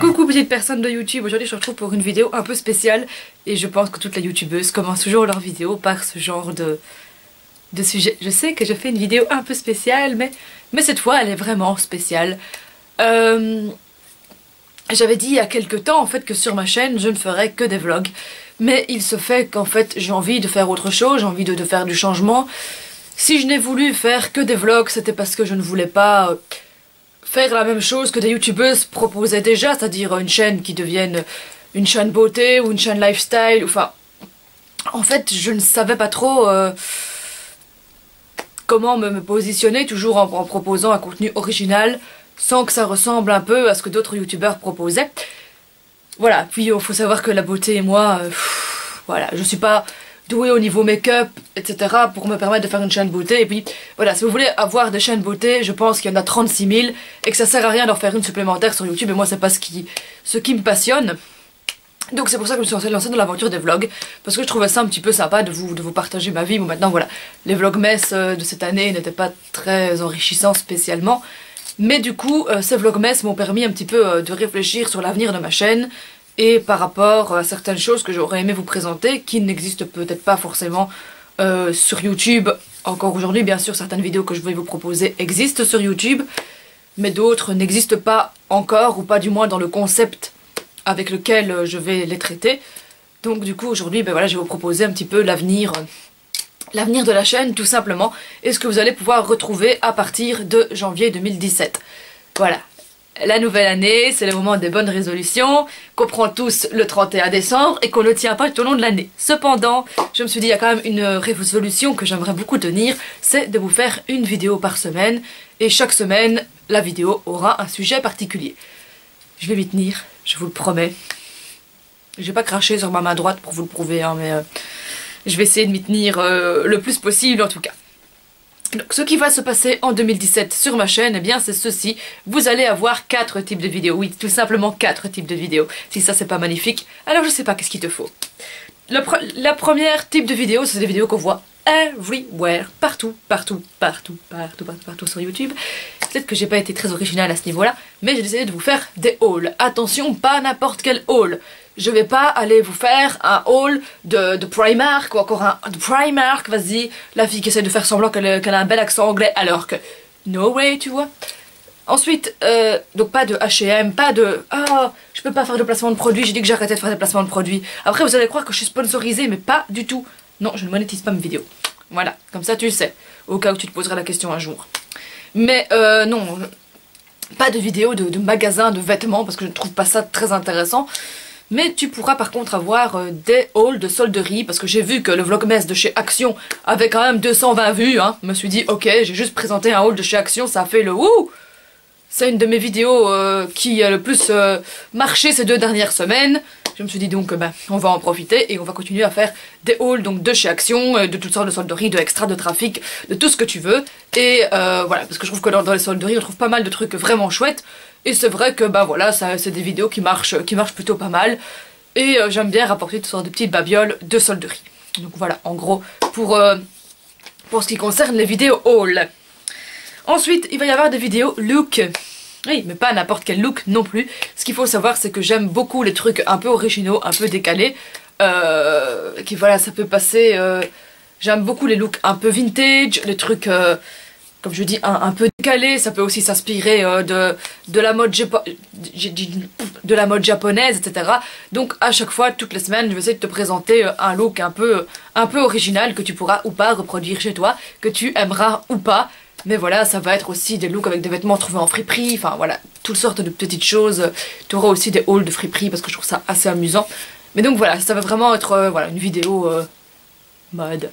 Coucou petite personne de YouTube, aujourd'hui je te retrouve pour une vidéo un peu spéciale et je pense que toutes les youtubeuses commencent toujours leur vidéo par ce genre de sujet. Je sais que je fais une vidéo un peu spéciale mais cette fois elle est vraiment spéciale. J'avais dit il y a quelques temps en fait que sur ma chaîne je ne ferais que des vlogs, mais il se fait qu'en fait j'ai envie de faire autre chose, j'ai envie de faire du changement. Si je n'ai voulu faire que des vlogs, c'était parce que je ne voulais pas faire la même chose que des youtubeuses proposaient déjà, c'est-à-dire une chaîne qui devienne une chaîne beauté ou une chaîne lifestyle, enfin... En fait, je ne savais pas trop comment me positionner, toujours en proposant un contenu original, sans que ça ressemble un peu à ce que d'autres youtubeurs proposaient. Voilà, puis il faut savoir que la beauté et moi, voilà, je suis pas douée au niveau make-up, etc. pour me permettre de faire une chaîne beauté. Et puis voilà, si vous voulez avoir des chaînes beauté, je pense qu'il y en a 36 000 et que ça sert à rien d'en faire une supplémentaire sur YouTube. Et moi, c'est pas ce qui me passionne. Donc c'est pour ça que je me suis lancée dans l'aventure des vlogs, parce que je trouvais ça un petit peu sympa de vous partager ma vie. Bon, maintenant voilà, les vlogmas de cette année n'étaient pas très enrichissants spécialement. Mais du coup, ces vlogmas m'ont permis un petit peu de réfléchir sur l'avenir de ma chaîne et par rapport à certaines choses que j'aurais aimé vous présenter, qui n'existent peut-être pas forcément sur YouTube. Encore aujourd'hui, bien sûr, certaines vidéos que je vais vous proposer existent sur YouTube, mais d'autres n'existent pas encore, ou pas du moins dans le concept avec lequel je vais les traiter. Donc du coup, aujourd'hui, ben voilà, je vais vous proposer un petit peu l'avenir de la chaîne, tout simplement, et ce que vous allez pouvoir retrouver à partir de janvier 2017. Voilà. La nouvelle année, c'est le moment des bonnes résolutions, qu'on prend tous le 31 décembre et qu'on ne tient pas tout au long de l'année. Cependant, je me suis dit, il y a quand même une résolution que j'aimerais beaucoup tenir, c'est de vous faire une vidéo par semaine, et chaque semaine, la vidéo aura un sujet particulier. Je vais m'y tenir, je vous le promets. Je vais pas cracher sur ma main droite pour vous le prouver, hein, mais je vais essayer de m'y tenir le plus possible en tout cas. Donc ce qui va se passer en 2017 sur ma chaîne, eh bien c'est ceci. Vous allez avoir 4 types de vidéos. Oui, tout simplement 4 types de vidéos. Si ça c'est pas magnifique, alors je sais pas qu'est-ce qu'il te faut. La première type de vidéo, c'est des vidéos qu'on voit everywhere, partout sur YouTube. Peut-être que j'ai pas été très originale à ce niveau-là, mais j'ai décidé de vous faire des hauls. Attention, pas n'importe quel haul. Je vais pas aller vous faire un haul de Primark ou encore un de Primark, vas-y, la fille qui essaie de faire semblant qu'elle a un bel accent anglais alors que no way, tu vois. Ensuite, donc pas de H&M, pas de je peux pas faire de placement de produits, j'ai dit que j'arrêtais de faire des placements de produits. Après vous allez croire que je suis sponsorisée, mais pas du tout. Non, je ne monétise pas mes vidéos. Voilà, comme ça tu le sais, au cas où tu te poseras la question un jour. Mais non, pas de vidéos de magasins de vêtements parce que je ne trouve pas ça très intéressant. Mais tu pourras par contre avoir des hauls de solderie, parce que j'ai vu que le vlogmas de chez Action avait quand même 220 vues, hein. Je me suis dit, ok, j'ai juste présenté un haul de chez Action, ça a fait le wouh. C'est une de mes vidéos qui a le plus marché ces 2 dernières semaines. Je me suis dit donc, on va en profiter et on va continuer à faire des hauls donc de chez Action, de toutes sortes de solderies, de extra, de trafic, de tout ce que tu veux. Et voilà, parce que je trouve que dans les solderies, on trouve pas mal de trucs vraiment chouettes. Et c'est vrai que voilà, c'est des vidéos qui marchent plutôt pas mal. Et j'aime bien rapporter toutes sortes de petites babioles de solderie. Donc voilà, en gros, pour ce qui concerne les vidéos haul. Ensuite, il va y avoir des vidéos look. Oui, mais pas n'importe quel look non plus. Ce qu'il faut savoir, c'est que j'aime beaucoup les trucs un peu originaux, un peu décalés. Qui voilà, ça peut passer... j'aime beaucoup les looks un peu vintage, les trucs... comme je dis, un peu décalé, ça peut aussi s'inspirer de la mode japonaise, etc. Donc à chaque fois, toutes les semaines, je vais essayer de te présenter un look un peu original que tu pourras ou pas reproduire chez toi, que tu aimeras ou pas. Mais voilà, ça va être aussi des looks avec des vêtements trouvés en friperie, enfin voilà, toutes sortes de petites choses. Tu auras aussi des hauls de friperie parce que je trouve ça assez amusant. Mais donc voilà, ça va vraiment être voilà, une vidéo mode.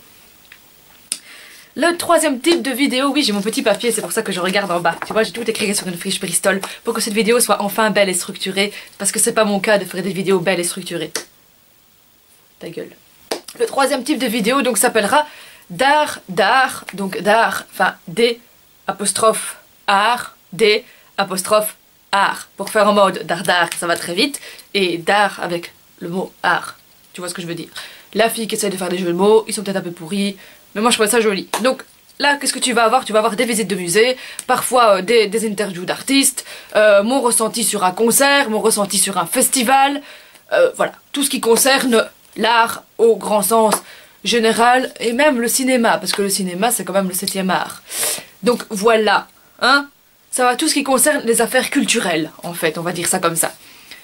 Le troisième type de vidéo, oui j'ai mon petit papier, c'est pour ça que je regarde en bas. Tu vois, j'ai tout écrit sur une fiche Bristol pour que cette vidéo soit enfin belle et structurée. Parce que c'est pas mon cas de faire des vidéos belles et structurées. Ta gueule. Le troisième type de vidéo donc s'appellera donc d'art, enfin D apostrophe art, D apostrophe art. Pour faire en mode d'art, ça va très vite. Et d'art avec le mot art. Tu vois ce que je veux dire. La fille qui essaie de faire des jeux de mots, ils sont peut-être un peu pourris. Mais moi je trouvais ça joli. Donc là, qu'est-ce que tu vas avoir? Tu vas avoir des visites de musées, parfois des interviews d'artistes, mon ressenti sur un concert, mon ressenti sur un festival, voilà, tout ce qui concerne l'art au grand sens général, et même le cinéma, parce que le cinéma, c'est quand même le 7e art. Donc voilà, hein, ça va tout ce qui concerne les affaires culturelles, en fait, on va dire ça comme ça.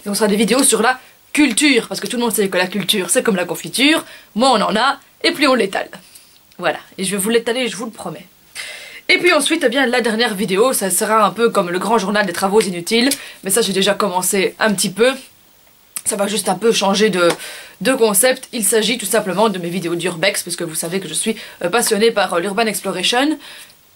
Donc ce sera des vidéos sur la culture, parce que tout le monde sait que la culture, c'est comme la confiture, moins on en a, et plus on l'étale. Voilà, et je vais vous l'étaler, je vous le promets. Et puis ensuite, eh bien, la dernière vidéo, ça sera un peu comme le grand journal des travaux inutiles, mais ça j'ai déjà commencé un petit peu. Ça va juste un peu changer de concept. Il s'agit tout simplement de mes vidéos d'urbex, parce que vous savez que je suis passionnée par l'urban exploration.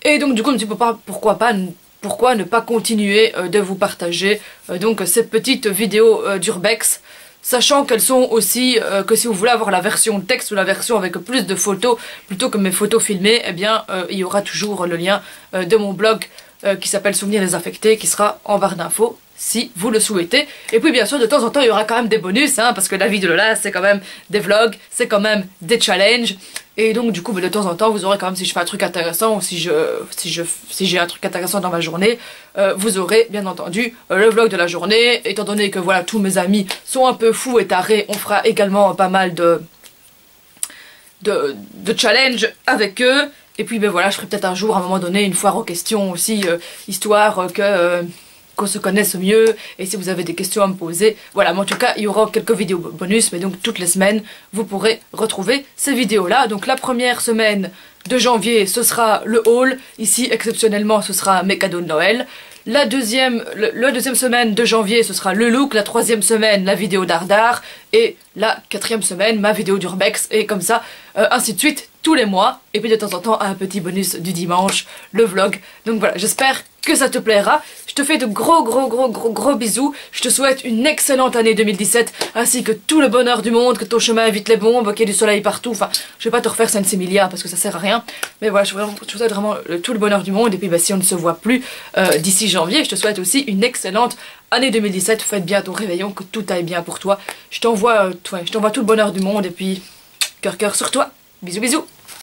Et donc du coup, je me dis pourquoi ne pas continuer de vous partager donc ces petites vidéos d'urbex, sachant qu'elles sont aussi, que si vous voulez avoir la version texte ou la version avec plus de photos, plutôt que mes photos filmées, eh bien, il y aura toujours le lien de mon blog qui s'appelle Souvenirs désaffectés, qui sera en barre d'infos, si vous le souhaitez. Et puis bien sûr, de temps en temps, il y aura quand même des bonus, hein, parce que la vie de Lola, c'est quand même des vlogs, c'est quand même des challenges. Et donc du coup, de temps en temps, vous aurez quand même, si je fais un truc intéressant, ou si j'ai un truc intéressant dans ma journée, vous aurez bien entendu le vlog de la journée. Étant donné que voilà, tous mes amis sont un peu fous et tarés, on fera également pas mal de challenges avec eux. Et puis ben voilà, je ferai peut-être un jour, à un moment donné, une foire aux questions aussi, histoire qu'on se connaisse mieux, et si vous avez des questions à me poser, voilà, mais en tout cas, il y aura quelques vidéos bonus, mais donc toutes les semaines, vous pourrez retrouver ces vidéos-là. Donc la première semaine de janvier, ce sera le haul, ici, exceptionnellement, ce sera mes cadeaux de Noël. La deuxième semaine de janvier, ce sera le look, la troisième semaine, la vidéo d'Ardar, et la quatrième semaine, ma vidéo d'urbex, et comme ça, ainsi de suite, tous les mois, et puis de temps en temps, un petit bonus du dimanche, le vlog. Donc voilà, j'espère que ça te plaira. Je te fais de gros bisous. Je te souhaite une excellente année 2017, ainsi que tout le bonheur du monde, que ton chemin évite les bombes, qu'il y ait du soleil partout. Enfin, je vais pas te refaire Saint Similia parce que ça sert à rien. Mais voilà, je te souhaite vraiment tout le bonheur du monde. Et puis bah, si on ne se voit plus d'ici janvier, je te souhaite aussi une excellente année 2017. Faites bien ton réveillon, que tout aille bien pour toi. Je t'envoie tout le bonheur du monde, et puis cœur sur toi. Bisous bisous.